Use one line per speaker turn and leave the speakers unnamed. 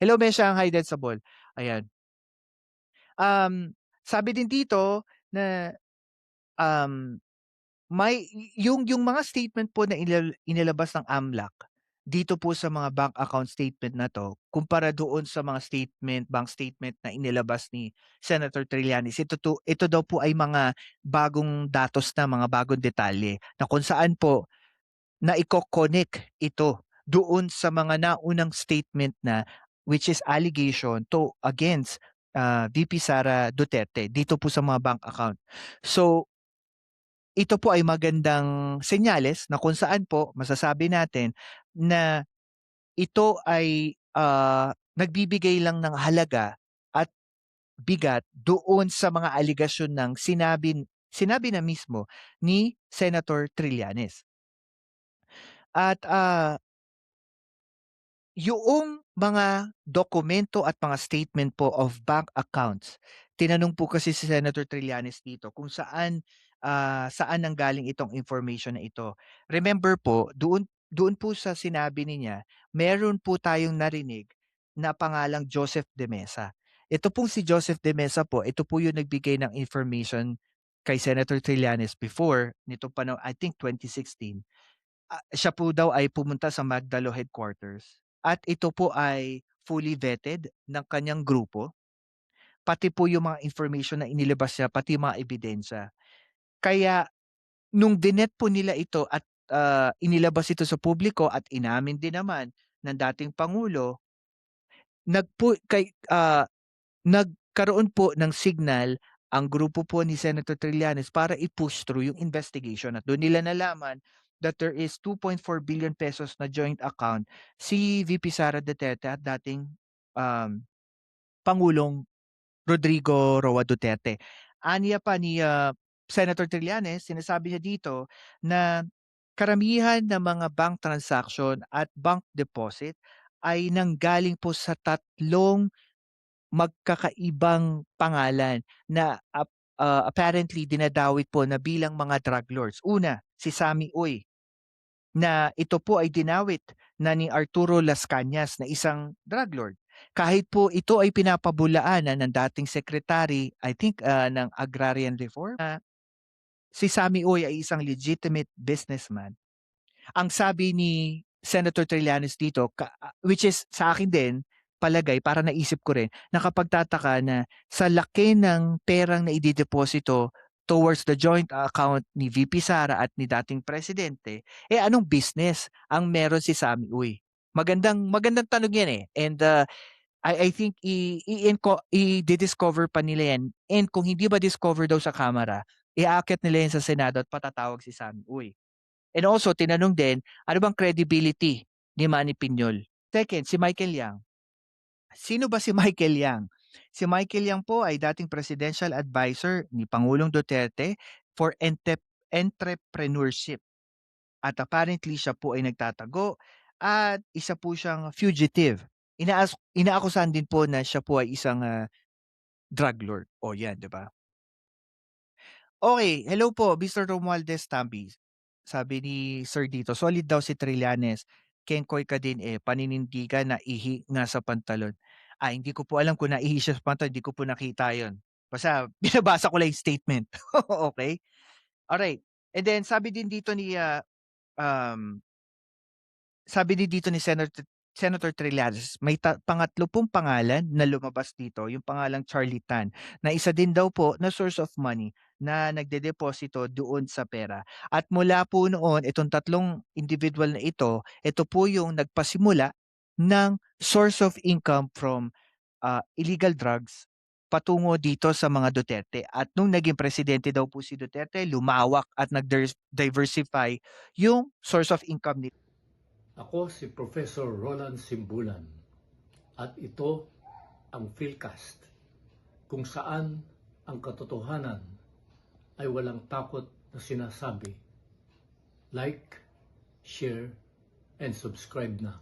Hello, Meshang. Hi, Sabol. Ayan. Sabi din dito na um, yung mga statement po na inilabas ng AMLAC dito po sa mga bank account statement na 'to, kumpara doon sa mga bank statement na inilabas ni Senator Trillanes, ito daw po ay mga bagong datos na, mga bagong detalye na kung saan po naiko-connect ito doon sa mga naunang statement na which is allegation against VP Sara Duterte dito po sa mga bank account. So, ito po ay magandang senyales na kung saan po masasabi natin na ito ay nagbibigay lang ng halaga at bigat doon sa mga aligasyon ng sinabi na mismo ni Senator Trillanes. At yung mga dokumento at mga statement po of bank accounts, tinanong po kasi si Senator Trillanes dito kung saan nanggaling itong information na ito. Remember po, doon po sa sinabi niya, meron po tayong narinig na pangalang Joseph De Mesa. Ito pong si Joseph De Mesa po, ito po yung nagbigay ng information kay Senator Trillanes before nito pa I think 2016. Siya po daw ay pumunta sa Magdalo headquarters at ito po ay fully vetted ng kanyang grupo, pati po yung mga information na inilabas niya, pati yung mga ebidensya. Kaya nung dinet po nila ito at inilabas ito sa publiko at inamin din naman ng dating pangulo, nagkaroon po ng signal ang grupo po ni Senator Trillanes para i-push through yung investigation at doon nila nalaman that there is 2.4 billion pesos na joint account si VP Sara Duterte at dating um, Pangulong Rodrigo Roa Duterte. Aniya pa ni Senator Trillanes, sinasabi niya dito na karamihan ng mga bank transaction at bank deposit ay nanggaling po sa tatlong magkakaibang pangalan na apparently dinadawit po na bilang mga drug lords. Una, si Sammy Uy, na ito po ay dinawit na ni Arturo Las Cañas na isang drug lord. Kahit po ito ay pinapabulaanan ng dating secretary, I think ng Agrarian Reform, si Sammy Uy ay isang legitimate businessman. Ang sabi ni Senator Trillanes dito, which is sa akin din, palagay, para naisip ko rin, nakapagtataka na sa laki ng perang na idideposito towards the joint account ni VP Sara at ni dating presidente, anong business ang meron si Sammy Uy? Magandang tanong yan eh. And I think i-discover pa nila yan. And kung hindi ba discover daw sa camera, iaakit nila yan sa Senado at patatawag si Sammy Uy. And also, tinanong din, ano bang credibility ni Manny Piñol? Second, si Michael Yang. Sino ba si Michael Yang? Si Michael Yang po ay dating presidential advisor ni Pangulong Duterte for entrepreneurship. At apparently siya po ay nagtatago at isa po siyang fugitive. Inaakusahan din po na siya po ay isang drug lord. O yan, di ba? Okay, hello po, Mr. Romualdez Tambis. Sabi ni Sir dito, solid daw si Trillanes. Kengkoy ka din paninindigan na ihi nga sa pantalon. Hindi ko po alam kung naihi siya sa pantalon, hindi ko po nakita yon. Basta binabasa ko lang yung statement. Okay? Alright. And then um, sabi din dito ni Senator Trillanes, may pangatlo pong pangalan na lumabas dito, yung pangalang Charlie Tan, na isa din daw po na source of money na nagdedeposito doon sa pera. At mula po noon, itong tatlong individual na ito po yung nagpasimula ng source of income from illegal drugs patungo dito sa mga Duterte. At nung naging presidente daw po si Duterte, lumawak at nag-diversify yung source of income nito.
Ako si Professor Roland Simbulan at ito ang Philcast kung saan ang katotohanan ay walang takot na sinasabi. Like, share, and subscribe na.